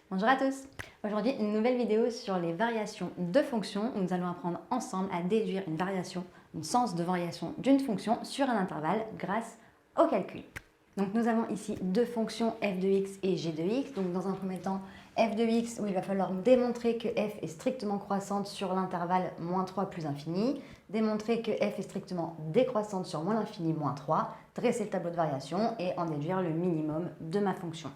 Bonjour à tous. Aujourd'hui, une nouvelle vidéo sur les variations de fonctions où nous allons apprendre ensemble à déduire une variation, une sens de variation d'une fonction sur un intervalle grâce au calcul. Donc nous avons ici deux fonctions f de x et g de x. Donc dans un premier temps, f de x où il va falloir démontrer que f est strictement croissante sur l'intervalle moins 3 plus infini, démontrer que f est strictement décroissante sur moins l'infini moins 3, dresser le tableau de variation et en déduire le minimum de ma fonction.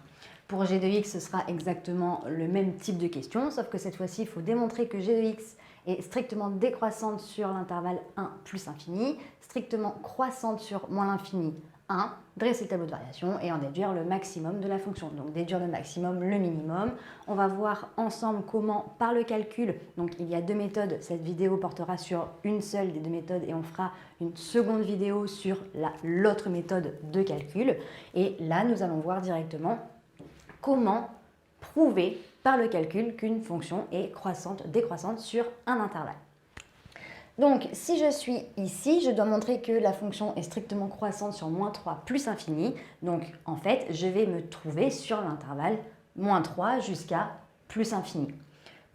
Pour g de x, ce sera exactement le même type de question, sauf que cette fois-ci, il faut démontrer que g de x est strictement décroissante sur l'intervalle 1 plus infini, strictement croissante sur moins l'infini 1, dresser le tableau de variation et en déduire le maximum de la fonction. Donc déduire le maximum, le minimum. On va voir ensemble comment, par le calcul, donc il y a deux méthodes, cette vidéo portera sur une seule des deux méthodes et on fera une seconde vidéo sur l'autre méthode de calcul. Et là, nous allons voir directement comment prouver par le calcul qu'une fonction est croissante, décroissante sur un intervalle. Donc, si je suis ici, je dois montrer que la fonction est strictement croissante sur moins 3 plus infini. Donc, en fait, je vais me trouver sur l'intervalle moins 3 jusqu'à plus infini.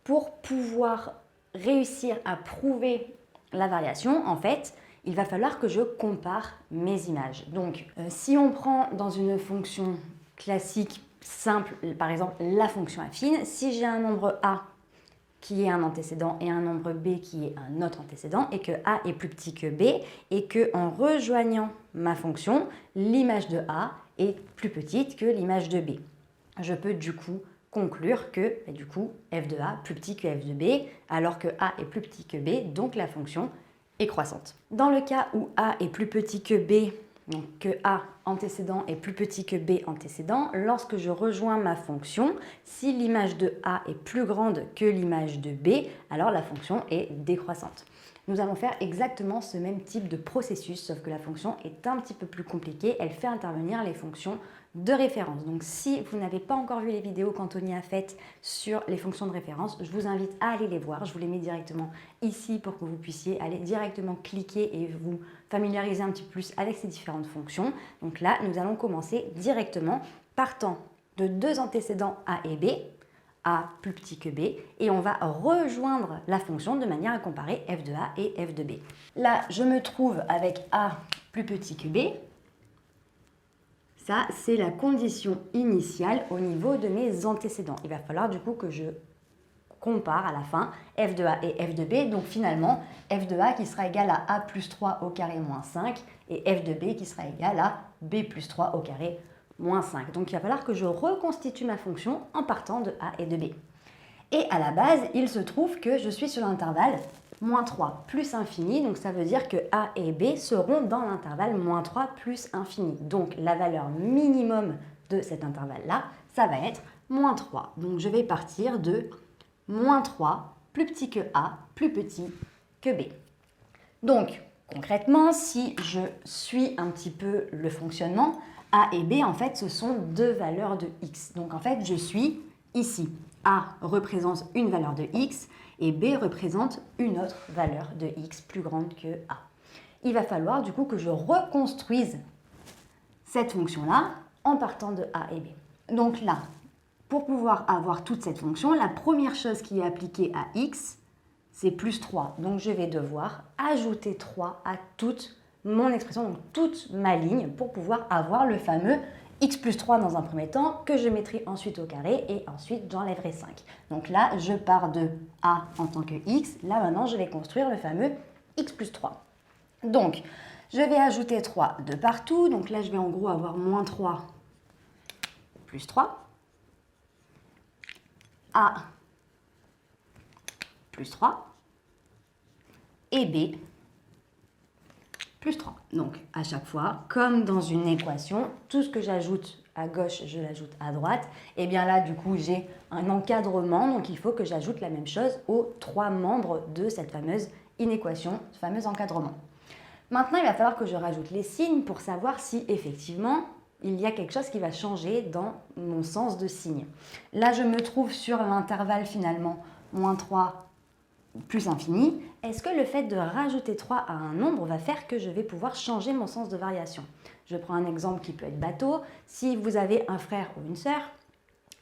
Pour pouvoir réussir à prouver la variation, en fait, il va falloir que je compare mes images. Donc, si on prend dans une fonction classique simple, par exemple la fonction affine, si j'ai un nombre a qui est un antécédent et un nombre b qui est un autre antécédent et que a est plus petit que b et que en rejoignant ma fonction, l'image de a est plus petite que l'image de b. Je peux du coup conclure que f de a plus petit que f de b alors que a est plus petit que b, donc la fonction est croissante. Dans le cas où a est plus petit que b, donc que a antécédent est plus petit que b antécédent, lorsque je rejoins ma fonction, si l'image de a est plus grande que l'image de b, alors la fonction est décroissante. Nous allons faire exactement ce même type de processus, sauf que la fonction est un petit peu plus compliquée, elle fait intervenir les fonctions de référence. Donc si vous n'avez pas encore vu les vidéos qu'Anthony a faites sur les fonctions de référence, je vous invite à aller les voir. Je vous les mets directement ici pour que vous puissiez aller directement cliquer et vous familiariser un petit peu plus avec ces différentes fonctions. Donc là, nous allons commencer directement partant de deux antécédents a et b, a plus petit que b, et on va rejoindre la fonction de manière à comparer f de a et f de b. Là, je me trouve avec a plus petit que b. Ça, c'est la condition initiale au niveau de mes antécédents. Il va falloir du coup que je compare à la fin f de a et f de b. Donc finalement, f de a qui sera égal à a plus 3 au carré moins 5 et f de b qui sera égal à b plus 3 au carré moins 5. Donc il va falloir que je reconstitue ma fonction en partant de a et de b. Et à la base, il se trouve que je suis sur l'intervalle moins 3 plus infini, donc ça veut dire que a et b seront dans l'intervalle moins 3 plus infini. Donc la valeur minimum de cet intervalle-là, ça va être moins 3. Donc je vais partir de moins 3 plus petit que a, plus petit que b. Donc concrètement, si je suis un petit peu le fonctionnement, a et b en fait ce sont deux valeurs de x. Donc en fait je suis ici. A représente une valeur de x et b représente une autre valeur de x plus grande que a. Il va falloir du coup que je reconstruise cette fonction-là en partant de a et b. Donc là, pour pouvoir avoir toute cette fonction, la première chose qui est appliquée à x, c'est plus 3. Donc je vais devoir ajouter 3 à toute mon expression, donc toute ma ligne, pour pouvoir avoir le fameux x plus 3 dans un premier temps, que je mettrai ensuite au carré, et ensuite j'enlèverai 5. Donc là, je pars de a en tant que x. Là, maintenant, je vais construire le fameux x plus 3. Donc, je vais ajouter 3 de partout. Donc là, je vais en gros avoir moins 3 plus 3. A plus 3. Et b plus 3. Donc, à chaque fois, comme dans une équation, tout ce que j'ajoute à gauche, je l'ajoute à droite. Et bien là, du coup, j'ai un encadrement. Donc, il faut que j'ajoute la même chose aux trois membres de cette fameuse inéquation, ce fameux encadrement. Maintenant, il va falloir que je rajoute les signes pour savoir si, effectivement, il y a quelque chose qui va changer dans mon sens de signe. Là, je me trouve sur l'intervalle, finalement, moins 3 plus infini, est-ce que le fait de rajouter 3 à un nombre va faire que je vais pouvoir changer mon sens de variation? Je prends un exemple qui peut être bateau. Si vous avez un frère ou une sœur,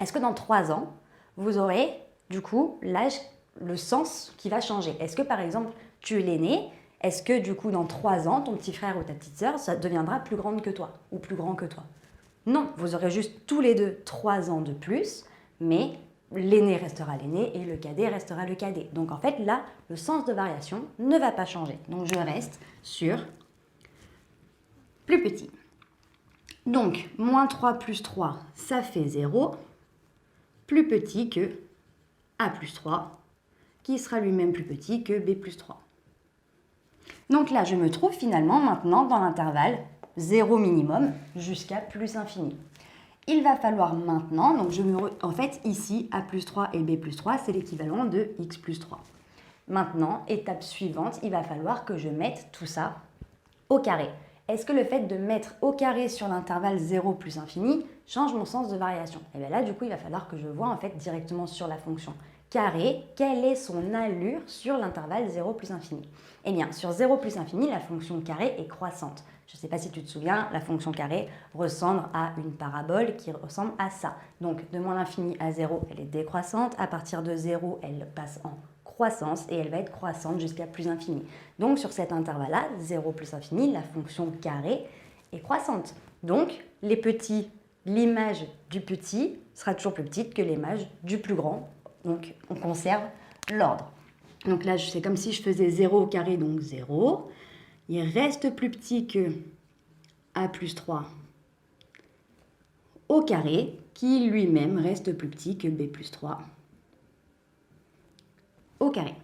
est-ce que dans 3 ans, vous aurez du coup l'âge, le sens qui va changer. Est-ce que par exemple, tu es l'aîné? Est-ce que du coup, dans 3 ans, ton petit frère ou ta petite sœur, ça deviendra plus grande que toi ou plus grand que toi? Non, vous aurez juste tous les deux 3 ans de plus, mais l'aîné restera l'aîné et le cadet restera le cadet. Donc en fait, là, le sens de variation ne va pas changer. Donc je reste sur plus petit. Donc, moins 3 plus 3, ça fait 0, plus petit que A plus 3, qui sera lui-même plus petit que B plus 3. Donc là, je me trouve finalement maintenant dans l'intervalle 0 minimum jusqu'à plus infini. Il va falloir maintenant, donc en fait ici, A plus 3 et B plus 3, c'est l'équivalent de X plus 3. Maintenant, étape suivante, il va falloir que je mette tout ça au carré. Est-ce que le fait de mettre au carré sur l'intervalle 0 plus infini change mon sens de variation? Et bien là, du coup, il va falloir que je vois en fait directement sur la fonction carré, quelle est son allure sur l'intervalle 0 plus infini. Eh bien, sur 0 plus infini, la fonction carré est croissante. Je ne sais pas si tu te souviens, la fonction carré ressemble à une parabole qui ressemble à ça. Donc, de moins l'infini à 0, elle est décroissante. À partir de 0, elle passe en croissance et elle va être croissante jusqu'à plus infini. Donc, sur cet intervalle-là, 0 plus infini, la fonction carré est croissante. Donc, l'image du petit sera toujours plus petite que l'image du plus grand. Donc, on conserve l'ordre. Donc là, c'est comme si je faisais 0 au carré, donc 0. Il reste plus petit que A plus 3 au carré, qui lui-même reste plus petit que B plus 3 au carré.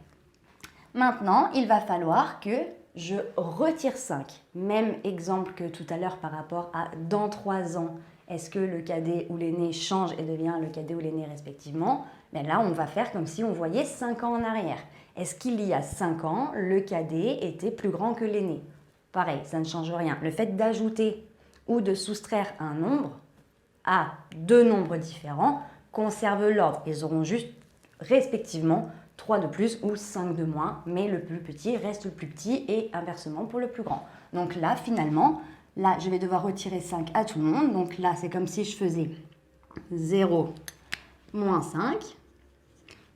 Maintenant, il va falloir que je retire 5. Même exemple que tout à l'heure par rapport à dans 3 ans. Est-ce que le cadet ou l'aîné change et devient le cadet ou l'aîné respectivement? Ben là, on va faire comme si on voyait 5 ans en arrière. Est-ce qu'il y a 5 ans, le cadet était plus grand que l'aîné? Pareil, ça ne change rien. Le fait d'ajouter ou de soustraire un nombre à 2 nombres différents conserve l'ordre. Ils auront juste respectivement 3 de plus ou 5 de moins, mais le plus petit reste le plus petit et inversement pour le plus grand. Donc là, finalement, là, je vais devoir retirer 5 à tout le monde. Donc là, c'est comme si je faisais 0 moins 5,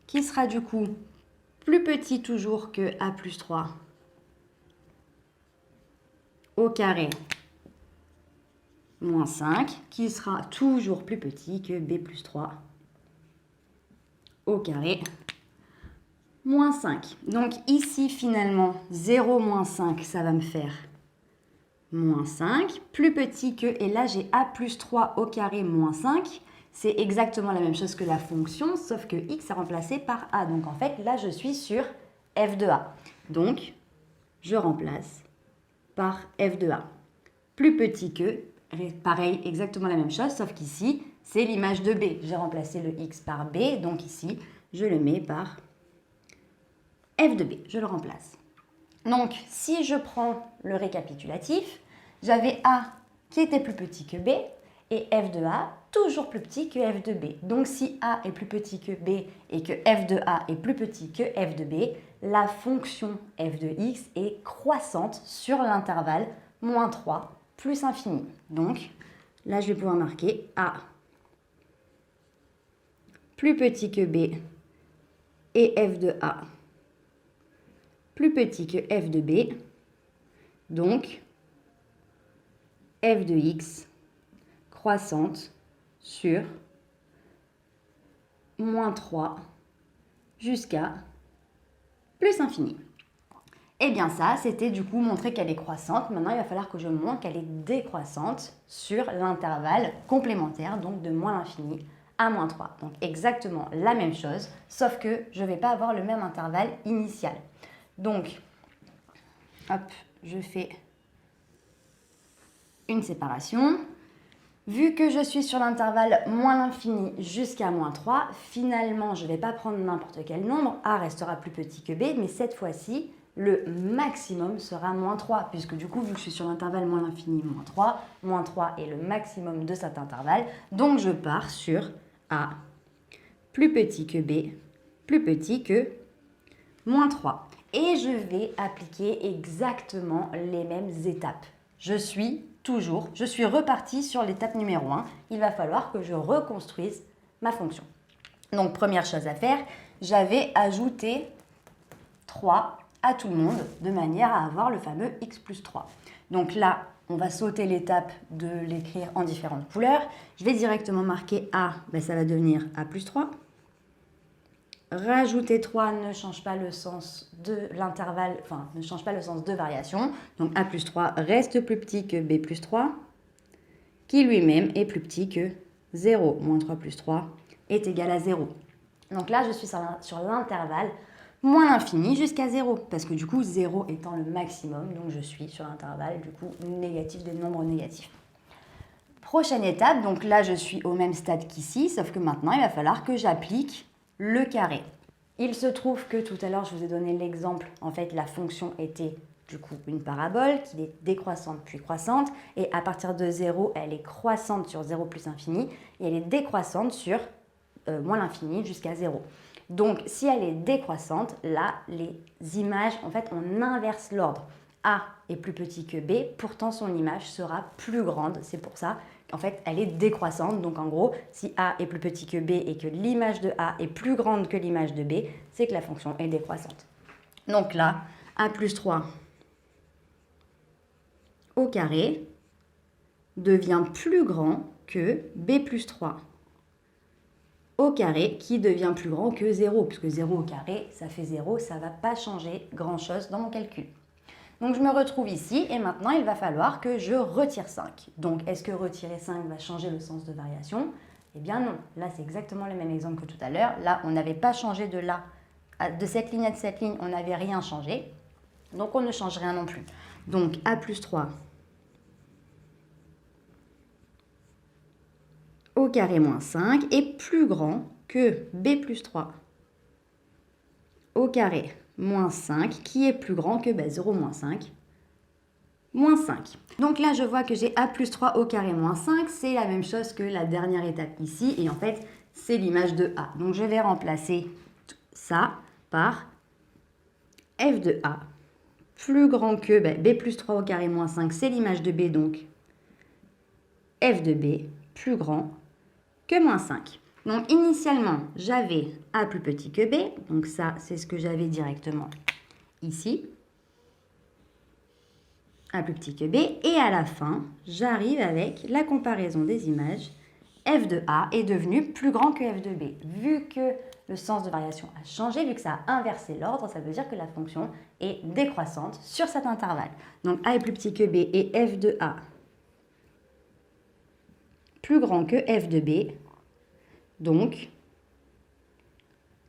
qui sera du coup plus petit toujours que A plus 3 au carré moins 5, qui sera toujours plus petit que B plus 3 au carré moins 5. Donc ici, finalement, 0 moins 5, ça va me faire moins 5, plus petit que, et là j'ai A plus 3 au carré moins 5, c'est exactement la même chose que la fonction, sauf que x est remplacé par a. Donc en fait, là je suis sur f de a. Donc, je remplace par f de a. Plus petit que, pareil, exactement la même chose, sauf qu'ici, c'est l'image de b. J'ai remplacé le x par b, donc ici, je le mets par f de b. Je le remplace. Donc, si je prends le récapitulatif, j'avais a qui était plus petit que b, et f de a toujours plus petit que f de b. Donc si a est plus petit que b et que f de a est plus petit que f de b, la fonction f de x est croissante sur l'intervalle moins 3 plus infini. Donc là, je vais pouvoir marquer a plus petit que b et f de a plus petit que f de b. Donc f de x croissante sur moins 3 jusqu'à plus infini. Et bien ça, c'était du coup montrer qu'elle est croissante. Maintenant, il va falloir que je montre qu'elle est décroissante sur l'intervalle complémentaire, donc de moins l'infini à moins 3. Donc exactement la même chose, sauf que je ne vais pas avoir le même intervalle initial. Donc, hop, je fais une séparation. Vu que je suis sur l'intervalle moins l'infini jusqu'à moins 3, finalement, je ne vais pas prendre n'importe quel nombre. A restera plus petit que B, mais cette fois-ci, le maximum sera moins 3, puisque du coup, vu que je suis sur l'intervalle moins l'infini, moins 3 est le maximum de cet intervalle. Donc, je pars sur A plus petit que B, plus petit que moins 3. Et je vais appliquer exactement les mêmes étapes. Je suis repartie sur l'étape numéro 1. Il va falloir que je reconstruise ma fonction. Donc, première chose à faire, j'avais ajouté 3 à tout le monde de manière à avoir le fameux x plus 3. Donc là, on va sauter l'étape de l'écrire en différentes couleurs. Je vais directement marquer A, ça va devenir A plus 3. Rajouter 3 ne change pas le sens de l'intervalle, enfin ne change pas le sens de variation. Donc A plus 3 reste plus petit que B plus 3, qui lui-même est plus petit que 0. Moins 3 plus 3 est égal à 0. Donc là, je suis sur l'intervalle moins l'infini jusqu'à 0, parce que du coup, 0 étant le maximum, donc je suis sur l'intervalle du coup négatif des nombres négatifs. Prochaine étape, donc là, je suis au même stade qu'ici, sauf que maintenant, il va falloir que j'applique le carré. Il se trouve que tout à l'heure, je vous ai donné l'exemple, en fait, la fonction était du coup une parabole qui est décroissante puis croissante, et à partir de 0, elle est croissante sur 0 plus infini, et elle est décroissante sur moins l'infini jusqu'à 0. Donc, si elle est décroissante, là, les images, en fait, on inverse l'ordre. A est plus petit que B, pourtant son image sera plus grande. C'est pour ça qu'en fait, elle est décroissante. Donc, en gros, si A est plus petit que B et que l'image de A est plus grande que l'image de B, c'est que la fonction est décroissante. Donc là, A plus 3 au carré devient plus grand que B plus 3 au carré, qui devient plus grand que 0, puisque 0 au carré, ça fait 0, ça ne va pas changer grand-chose dans mon calcul. Donc je me retrouve ici, et maintenant il va falloir que je retire 5. Donc est-ce que retirer 5 va changer le sens de variation? Eh bien non, là c'est exactement le même exemple que tout à l'heure. Là, on n'avait pas changé de cette ligne à cette ligne, on n'avait rien changé. Donc on ne change rien non plus. Donc A plus 3 au carré moins 5 est plus grand que B plus 3 au carré moins 5, qui est plus grand que 0 moins 5, moins 5. Donc là, je vois que j'ai A plus 3 au carré moins 5, c'est la même chose que la dernière étape ici, et en fait, c'est l'image de A. Donc je vais remplacer ça par f de A, plus grand que B plus 3 au carré moins 5, c'est l'image de B, donc f de B, plus grand que moins 5. Donc, initialement, j'avais A plus petit que B. Donc, ça, c'est ce que j'avais directement ici. A plus petit que B. Et à la fin, j'arrive avec la comparaison des images. F de A est devenu plus grand que F de B. Vu que le sens de variation a changé, vu que ça a inversé l'ordre, ça veut dire que la fonction est décroissante sur cet intervalle. Donc, A est plus petit que B et F de A plus grand que F de B. Donc,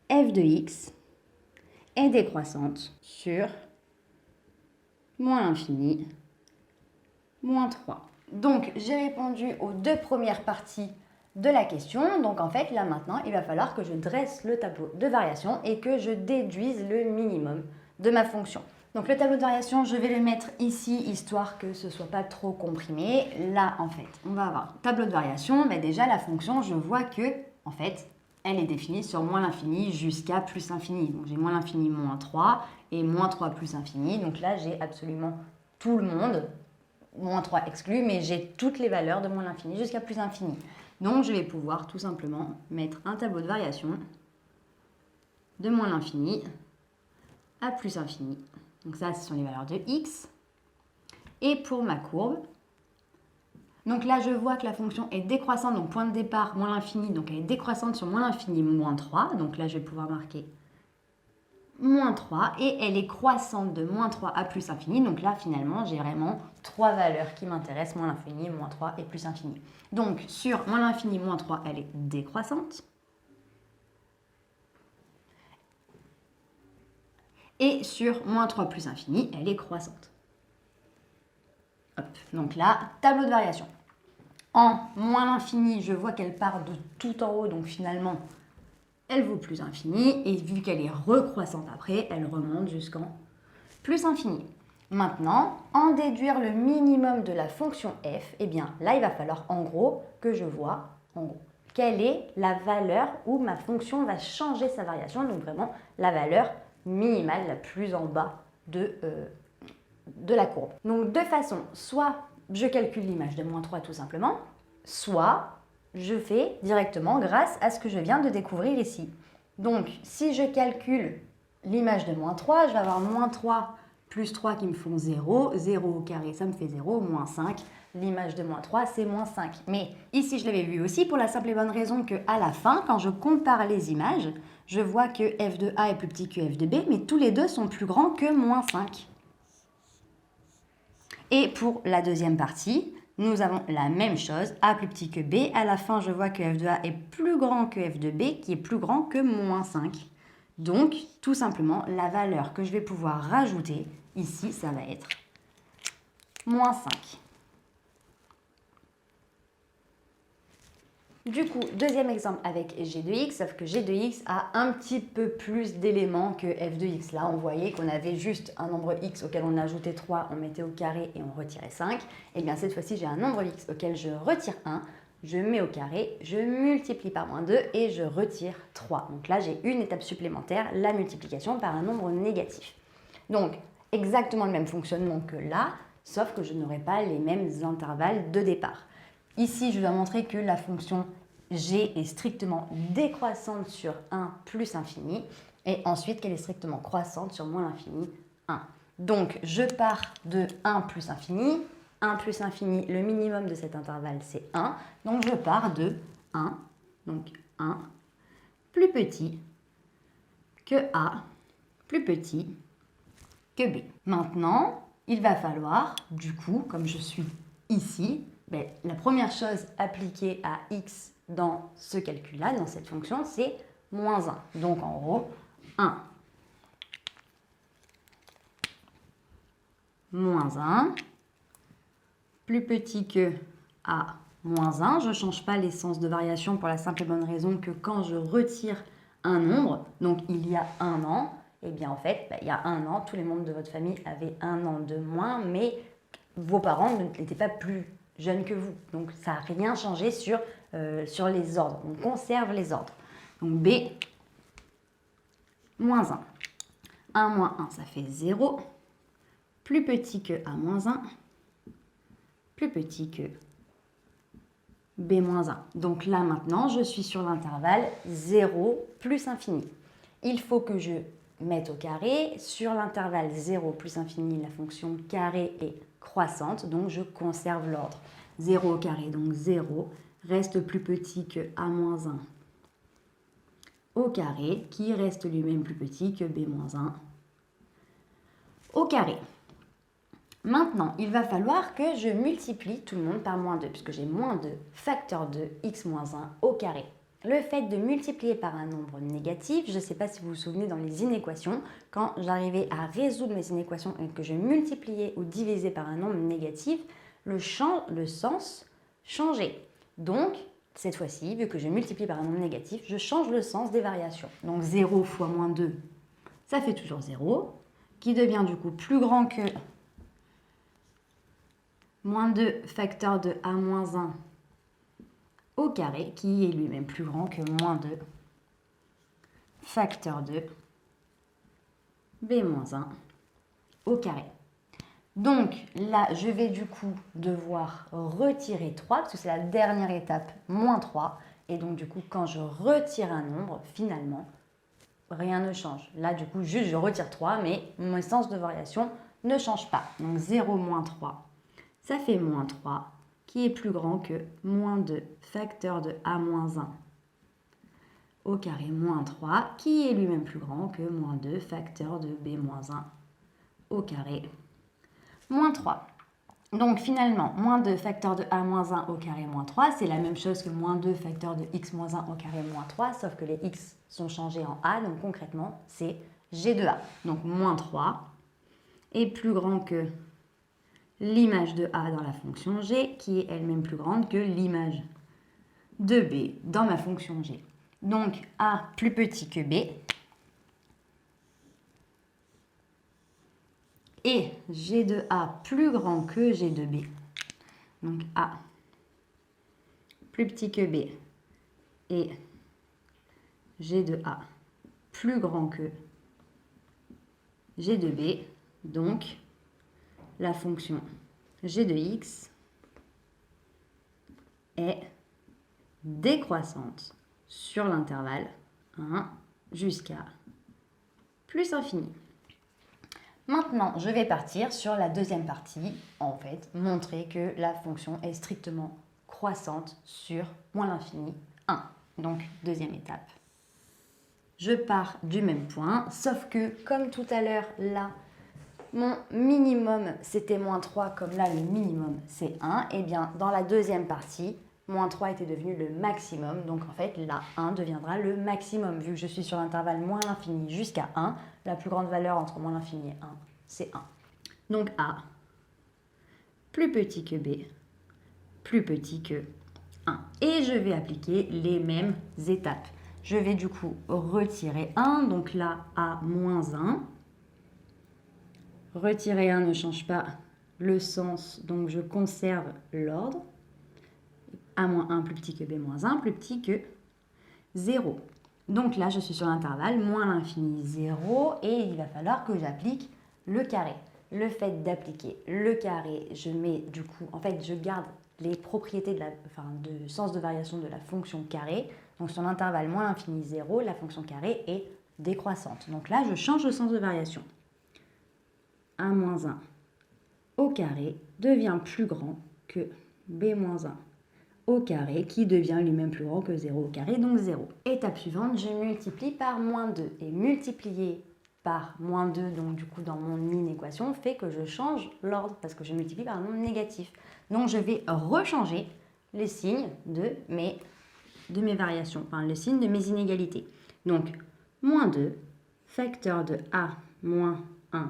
f de x est décroissante sur moins l'infini, moins 3. Donc, j'ai répondu aux deux premières parties de la question. Donc, en fait, là maintenant, il va falloir que je dresse le tableau de variation et que je déduise le minimum de ma fonction. Donc, le tableau de variation, je vais le mettre ici, histoire que ce ne soit pas trop comprimé. Là, en fait, on va avoir tableau de variation. Mais déjà, la fonction, je vois que, en fait, elle est définie sur moins l'infini jusqu'à plus l'infini. Donc, j'ai moins l'infini moins 3 et moins 3 plus infini. Donc là, j'ai absolument tout le monde, moins 3 exclu, mais j'ai toutes les valeurs de moins l'infini jusqu'à plus infini. Donc, je vais pouvoir tout simplement mettre un tableau de variation de moins l'infini à plus infini. Donc ça, ce sont les valeurs de x. Et pour ma courbe, donc là, je vois que la fonction est décroissante, donc point de départ, moins l'infini, donc elle est décroissante sur moins l'infini, moins 3. Donc là, je vais pouvoir marquer moins 3. Et elle est croissante de moins 3 à plus infini. Donc là, finalement, j'ai vraiment trois valeurs qui m'intéressent, moins l'infini, moins 3 et plus infini. Donc sur moins l'infini, moins 3, elle est décroissante. Et sur moins 3 plus infini, elle est croissante. Hop. Donc là, tableau de variation. En moins l'infini, je vois qu'elle part de tout en haut, donc finalement, elle vaut plus infini. Et vu qu'elle est recroissante après, elle remonte jusqu'en plus infini. Maintenant, en déduire le minimum de la fonction f, eh bien là, il va falloir en gros que je vois quelle est la valeur où ma fonction va changer sa variation, donc vraiment la valeur minimale la plus en bas de la courbe. Donc deux façons, soit je calcule l'image de moins 3 tout simplement, soit je fais directement grâce à ce que je viens de découvrir ici. Donc, si je calcule l'image de moins 3, je vais avoir moins 3 plus 3 qui me font 0. 0 au carré, ça me fait 0. Moins 5. L'image de moins 3, c'est moins 5. Mais ici, je l'avais vu aussi pour la simple et bonne raison qu'à la fin, quand je compare les images, je vois que f de a est plus petit que f de b, mais tous les deux sont plus grands que moins 5. Et pour la deuxième partie, nous avons la même chose, a plus petit que b. À la fin, je vois que f de a est plus grand que f de b, qui est plus grand que moins 5. Donc, tout simplement, la valeur que je vais pouvoir rajouter ici, ça va être moins 5. Du coup, deuxième exemple avec g de x, sauf que g de x a un petit peu plus d'éléments que f de x. Là, on voyait qu'on avait juste un nombre x auquel on ajoutait 3, on mettait au carré et on retirait 5. Et bien cette fois-ci, j'ai un nombre x auquel je retire 1, je mets au carré, je multiplie par moins 2 et je retire 3. Donc là, j'ai une étape supplémentaire, la multiplication par un nombre négatif. Donc, exactement le même fonctionnement que là, sauf que je n'aurai pas les mêmes intervalles de départ. Ici, je dois montrer que la fonction g est strictement décroissante sur 1 plus infini, et ensuite qu'elle est strictement croissante sur moins l'infini 1. Donc, je pars de 1 plus infini. 1 plus infini, le minimum de cet intervalle, c'est 1. Donc, je pars de 1, donc 1, plus petit que a, plus petit que b. Maintenant, il va falloir, du coup, comme je suis ici, la première chose appliquée à x dans ce calcul-là, dans cette fonction, c'est moins 1. Donc en gros, 1 moins 1 plus petit que a moins 1. Je ne change pas les sens de variation pour la simple et bonne raison que quand je retire un nombre, donc il y a un an, et bien en fait, il y a un an, tous les membres de votre famille avaient un an de moins, mais vos parents n'étaient pas plus jeunes que vous. Donc ça n'a rien changé sur les ordres. On conserve les ordres. Donc b moins 1. 1 moins 1, ça fait 0. Plus petit que a moins 1. Plus petit que b moins 1. Donc là maintenant, je suis sur l'intervalle 0 plus infini. Il faut que je mette au carré. Sur l'intervalle 0 plus infini, la fonction carré est croissante, donc je conserve l'ordre. 0 au carré, donc 0, reste plus petit que a moins 1 au carré, qui reste lui-même plus petit que b moins 1 au carré. Maintenant, il va falloir que je multiplie tout le monde par moins 2, puisque j'ai moins 2 facteur de x moins 1 au carré. Le fait de multiplier par un nombre négatif, je ne sais pas si vous vous souvenez dans les inéquations, quand j'arrivais à résoudre mes inéquations et que je multipliais ou divisais par un nombre négatif, le sens changeait. Donc, cette fois-ci, vu que je multiplie par un nombre négatif, je change le sens des variations. Donc 0 fois moins 2, ça fait toujours 0, qui devient du coup plus grand que moins 2 facteur de a moins 1 au carré, qui est lui-même plus grand que moins 2 facteur de b moins 1 au carré. Donc là, je vais du coup devoir retirer 3, parce que c'est la dernière étape, moins 3. Et donc du coup, quand je retire un nombre, finalement, rien ne change. Là, du coup, juste je retire 3, mais mon sens de variation ne change pas. Donc 0 moins 3, ça fait moins 3, qui est plus grand que moins 2 facteur de a moins 1 au carré moins 3, qui est lui-même plus grand que moins 2 facteur de b moins 1 au carré moins 3. Donc finalement, moins 2 facteur de a moins 1 au carré moins 3, c'est la même chose que moins 2 facteur de x moins 1 au carré moins 3, sauf que les x sont changés en a, donc concrètement, c'est g de a. Donc moins 3 est plus grand que l'image de a dans la fonction g, qui est elle-même plus grande que l'image de b dans ma fonction g. Donc a plus petit que b, et g de a plus grand que g de b. Donc a plus petit que b et g de a plus grand que g de b. Donc la fonction g de x est décroissante sur l'intervalle 1 jusqu'à plus infini. Maintenant, je vais partir sur la deuxième partie, en fait, montrer que la fonction est strictement croissante sur moins l'infini 1. Donc, deuxième étape. Je pars du même point, sauf que, comme tout à l'heure, là, mon minimum, c'était moins 3, comme là, le minimum, c'est 1. Et bien, dans la deuxième partie, moins 3 était devenu le maximum. Donc, en fait, là, 1 deviendra le maximum. Vu que je suis sur l'intervalle moins l'infini jusqu'à 1, la plus grande valeur entre moins l'infini et 1, c'est 1. Donc, A, plus petit que B, plus petit que 1. Et je vais appliquer les mêmes étapes. Je vais du coup retirer 1. Donc là, A moins 1. Retirer 1 ne change pas le sens, donc je conserve l'ordre. A moins 1 plus petit que B moins 1, plus petit que 0. Donc là, je suis sur l'intervalle moins l'infini 0 et il va falloir que j'applique le carré. Le fait d'appliquer le carré, je mets du coup, en fait, je garde les propriétés de sens de variation de la fonction carré. Donc sur l'intervalle moins l'infini 0, la fonction carré est décroissante. Donc là, je change le sens de variation. A moins 1 au carré devient plus grand que B moins 1 au carré, qui devient lui-même plus grand que 0 au carré, donc 0. Étape suivante, je multiplie par moins 2. Et multiplier par moins 2, donc du coup dans mon inéquation, fait que je change l'ordre, parce que je multiplie par un nombre négatif. Donc je vais rechanger les signes de mes variations, enfin le signe de mes inégalités. Donc, moins 2, facteur de A moins 1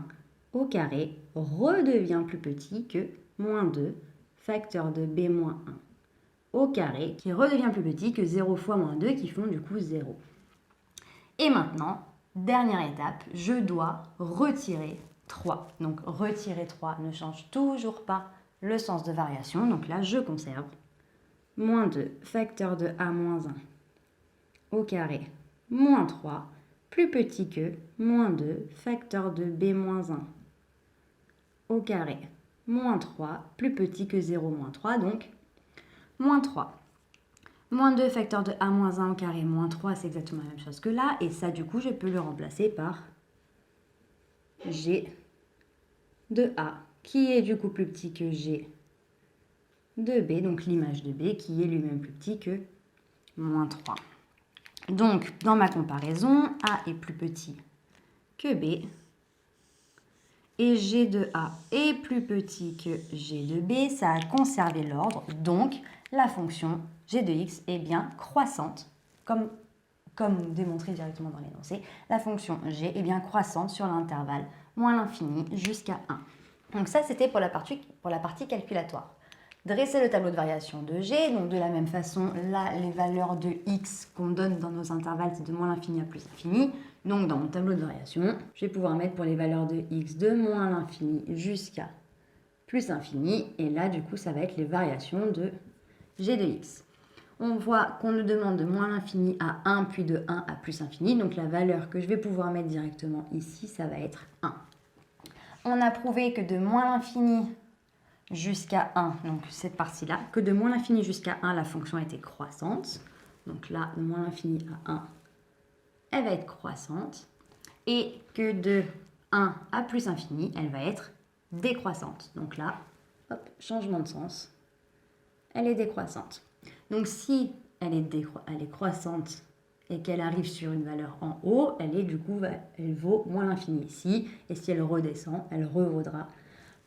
au carré redevient plus petit que moins 2, facteur de B moins 1 au carré, qui redevient plus petit que 0 fois moins 2, qui font du coup 0. Et maintenant, dernière étape, je dois retirer 3. Donc, retirer 3 ne change toujours pas le sens de variation. Donc là, je conserve moins 2, facteur de A moins 1 au carré, moins 3, plus petit que moins 2, facteur de B moins 1 au carré, moins 3, plus petit que 0 moins 3, donc moins 3. Moins 2 facteur de A moins 1 au carré, moins 3, c'est exactement la même chose que là. Et ça, du coup, je peux le remplacer par G de A, qui est du coup plus petit que G de B, donc l'image de B, qui est lui-même plus petit que moins 3. Donc, dans ma comparaison, A est plus petit que B, et G de A est plus petit que G de B, ça a conservé l'ordre, donc la fonction G de X est bien croissante, comme démontré directement dans l'énoncé. La fonction G est bien croissante sur l'intervalle moins l'infini jusqu'à 1. Donc ça, c'était pour la partie calculatoire. Dresser le tableau de variation de G, donc de la même façon, là, les valeurs de X qu'on donne dans nos intervalles, c'est de moins l'infini à plus l'infini. Donc dans mon tableau de variation, je vais pouvoir mettre pour les valeurs de X de moins l'infini jusqu'à plus infini. Et là, du coup, ça va être les variations de G de X. On voit qu'on nous demande de moins l'infini à 1, puis de 1 à plus infini. Donc la valeur que je vais pouvoir mettre directement ici, ça va être 1. On a prouvé que de moins l'infini jusqu'à 1, donc cette partie-là, que de moins l'infini jusqu'à 1, la fonction était croissante. Donc là, de moins l'infini à 1, elle va être croissante. Et que de 1 à plus infini, elle va être décroissante. Donc là, hop, changement de sens, elle est décroissante. Donc si elle est croissante et qu'elle arrive sur une valeur en haut, elle vaut moins l'infini ici. Et si elle redescend, elle revaudra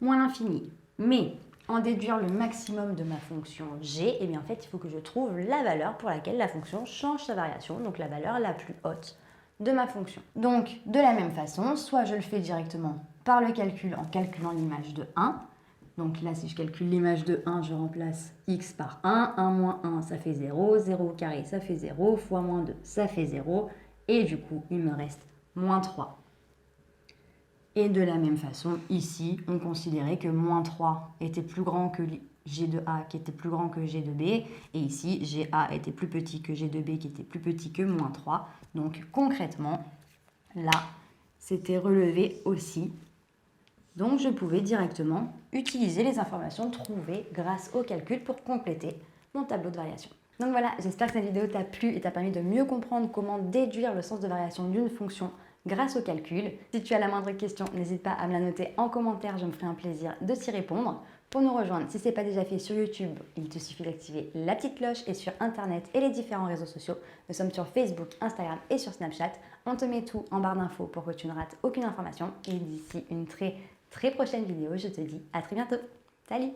moins l'infini. Mais en déduire le maximum de ma fonction g, eh bien en fait, il faut que je trouve la valeur pour laquelle la fonction change sa variation, donc la valeur la plus haute de ma fonction. Donc, de la même façon, soit je le fais directement par le calcul en calculant l'image de 1. Donc là, si je calcule l'image de 1, je remplace x par 1. 1 moins 1, ça fait 0. 0 au carré, ça fait 0. Fois moins 2, ça fait 0. Et du coup, il me reste moins 3. Et de la même façon, ici, on considérait que moins 3 était plus grand que G de A, qui était plus grand que G de B. Et ici, GA était plus petit que G de B, qui était plus petit que moins 3. Donc concrètement, là, c'était relevé aussi. Donc je pouvais directement utiliser les informations trouvées grâce au calcul pour compléter mon tableau de variation. Donc voilà, j'espère que cette vidéo t'a plu et t'a permis de mieux comprendre comment déduire le sens de variation d'une fonction grâce au calcul. Si tu as la moindre question, n'hésite pas à me la noter en commentaire, je me ferai un plaisir de t'y répondre. Pour nous rejoindre, si ce n'est pas déjà fait sur YouTube, il te suffit d'activer la petite cloche et sur Internet et les différents réseaux sociaux. Nous sommes sur Facebook, Instagram et sur Snapchat. On te met tout en barre d'infos pour que tu ne rates aucune information. Et d'ici une très prochaine vidéo, je te dis à très bientôt. Salut!